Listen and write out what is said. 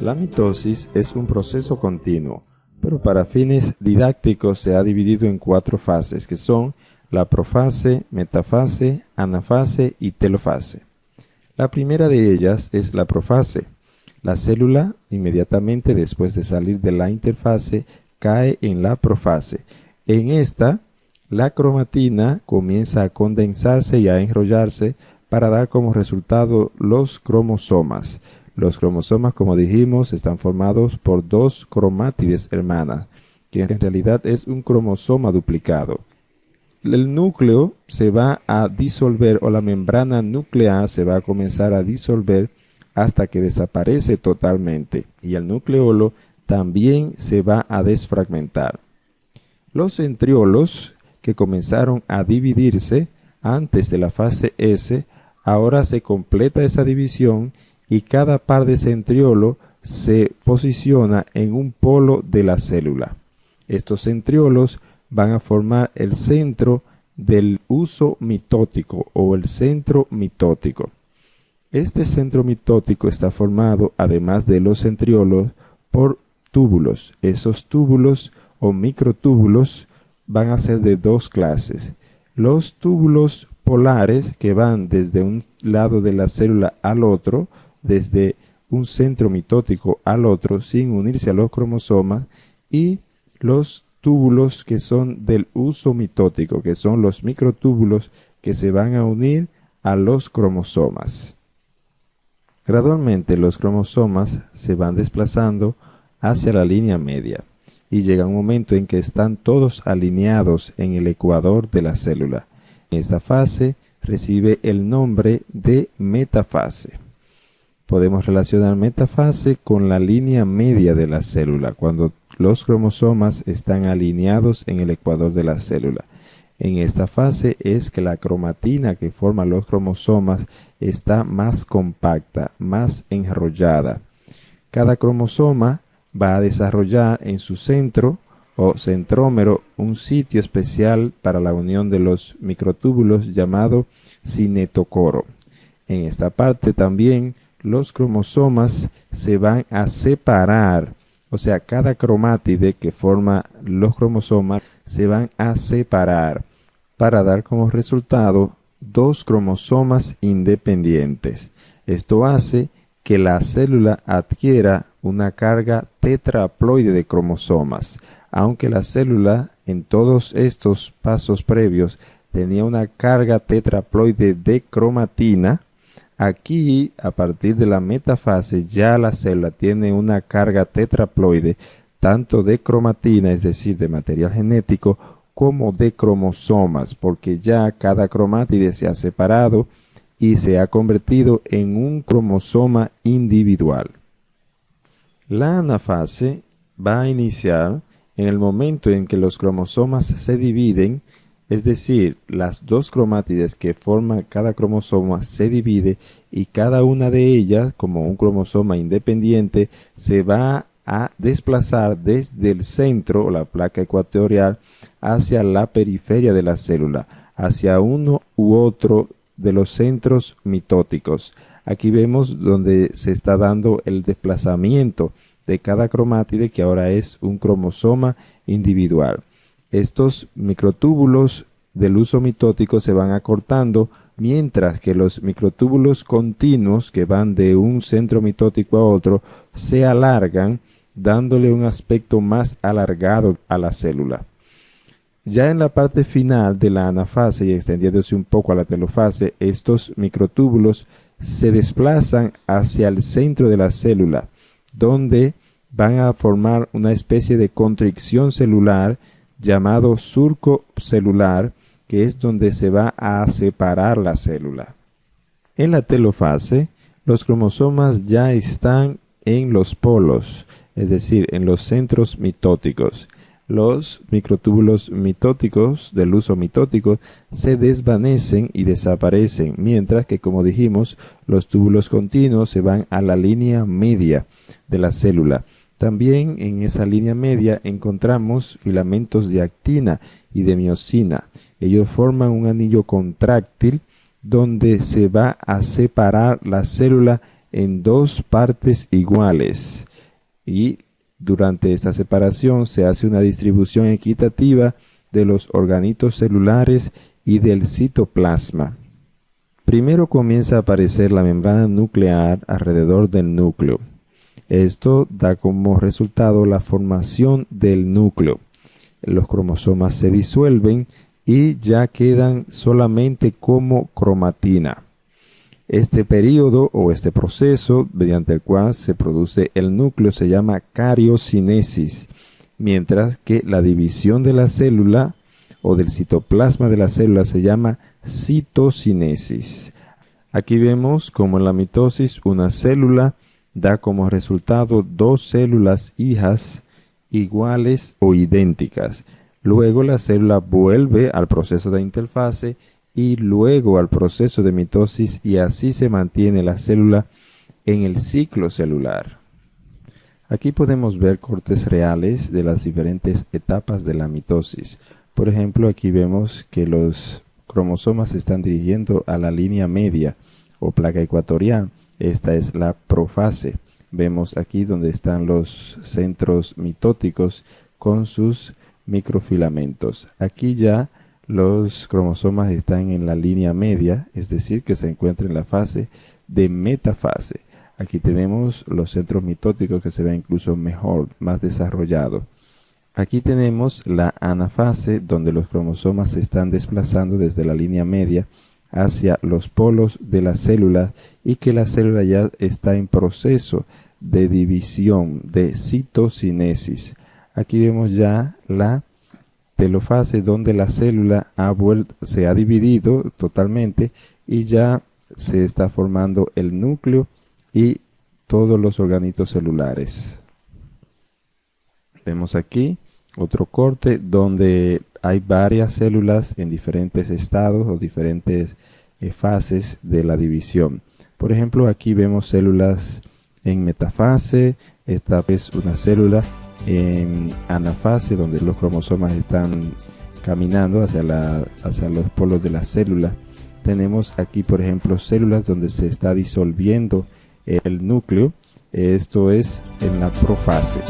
La mitosis es un proceso continuo, pero para fines didácticos se ha dividido en 4 fases, que son la profase, metafase, anafase y telofase. La primera de ellas es la profase. La célula, inmediatamente después de salir de la interfase, cae en la profase. En esta, la cromatina comienza a condensarse y a enrollarse para dar como resultado los cromosomas. Los cromosomas, como dijimos, están formados por 2 cromátides hermanas, que en realidad es un cromosoma duplicado. El núcleo se va a disolver, o la membrana nuclear se va a comenzar a disolver hasta que desaparece totalmente, y el nucleolo también se va a desfragmentar. Los centriolos, que comenzaron a dividirse antes de la fase S, ahora se completa esa división y cada par de centriolo se posiciona en un polo de la célula. Estos centriolos van a formar el centro del uso mitótico o el centro mitótico. Este centro mitótico está formado, además de los centriolos, por túbulos. Esos túbulos o microtúbulos van a ser de 2 clases. Los túbulos polares, que van desde un lado de la célula al otro, desde un centro mitótico al otro, sin unirse a los cromosomas, y los túbulos que son del uso mitótico, que son los microtúbulos que se van a unir a los cromosomas. Gradualmente los cromosomas se van desplazando hacia la línea media y llega un momento en que están todos alineados en el ecuador de la célula. En esta fase recibe el nombre de metafase. Podemos relacionar metafase con la línea media de la célula, cuando los cromosomas están alineados en el ecuador de la célula. En esta fase es que la cromatina que forma los cromosomas está más compacta, más enrollada. Cada cromosoma va a desarrollar en su centro o centrómero un sitio especial para la unión de los microtúbulos llamado cinetocoro. En esta parte también los cromosomas se van a separar, o sea, cada cromátide que forma los cromosomas se van a separar para dar como resultado 2 cromosomas independientes. Esto hace que la célula adquiera una carga tetraploide de cromosomas, aunque la célula en todos estos pasos previos tenía una carga tetraploide de cromatina. Aquí, a partir de la metafase, ya la célula tiene una carga tetraploide tanto de cromatina, es decir, de material genético, como de cromosomas, porque ya cada cromátide se ha separado y se ha convertido en un cromosoma individual. La anafase va a iniciar en el momento en que los cromosomas se dividen, es decir, las 2 cromátides que forman cada cromosoma se divide y cada una de ellas, como un cromosoma independiente, se va a desplazar desde el centro o la placa ecuatorial hacia la periferia de la célula, hacia uno u otro de los centros mitóticos. Aquí vemos donde se está dando el desplazamiento de cada cromátide, que ahora es un cromosoma individual. Estos microtúbulos del uso mitótico se van acortando, mientras que los microtúbulos continuos que van de un centro mitótico a otro se alargan, dándole un aspecto más alargado a la célula. Ya en la parte final de la anafase y extendiéndose un poco a la telofase, estos microtúbulos se desplazan hacia el centro de la célula, donde van a formar una especie de constricción celular llamado surco celular, que es donde se va a separar la célula. En la telofase, los cromosomas ya están en los polos, es decir, en los centros mitóticos. Los microtúbulos mitóticos del uso mitótico se desvanecen y desaparecen, mientras que, como dijimos, los túbulos continuos se van a la línea media de la célula. También en esa línea media encontramos filamentos de actina y de miosina. Ellos forman un anillo contráctil donde se va a separar la célula en 2 partes iguales. y durante esta separación se hace una distribución equitativa de los organitos celulares y del citoplasma. Primero comienza a aparecer la membrana nuclear alrededor del núcleo. Esto da como resultado la formación del núcleo. Los cromosomas se disuelven y ya quedan solamente como cromatina. Este periodo o este proceso mediante el cual se produce el núcleo se llama cariocinesis, mientras que la división de la célula o del citoplasma de la célula se llama citocinesis. Aquí vemos como en la mitosis una célula da como resultado dos células hijas iguales o idénticas. Luego la célula vuelve al proceso de interfase y luego al proceso de mitosis, y así se mantiene la célula en el ciclo celular. Aquí podemos ver cortes reales de las diferentes etapas de la mitosis. Por ejemplo, aquí vemos que los cromosomas se están dirigiendo a la línea media o placa ecuatorial. Esta es la profase. Vemos aquí donde están los centros mitóticos con sus microfilamentos. Aquí ya los cromosomas están en la línea media, es decir, que se encuentra en la fase de metafase. Aquí tenemos los centros mitóticos que se ven incluso mejor, más desarrollados. Aquí tenemos la anafase, donde los cromosomas se están desplazando desde la línea media hacia los polos de la célula y que la célula ya está en proceso de división, de citocinesis. Aquí vemos ya la telofase, donde la célula se ha dividido totalmente y ya se está formando el núcleo y todos los organitos celulares. Vemos aquí otro corte donde hay varias células en diferentes estados o diferentes fases de la división. Por ejemplo, aquí vemos células en metafase. Esta es una célula en anafase, donde los cromosomas están caminando hacia los polos de la célula. Tenemos aquí, por ejemplo, células donde se está disolviendo el núcleo. Esto es en la profase.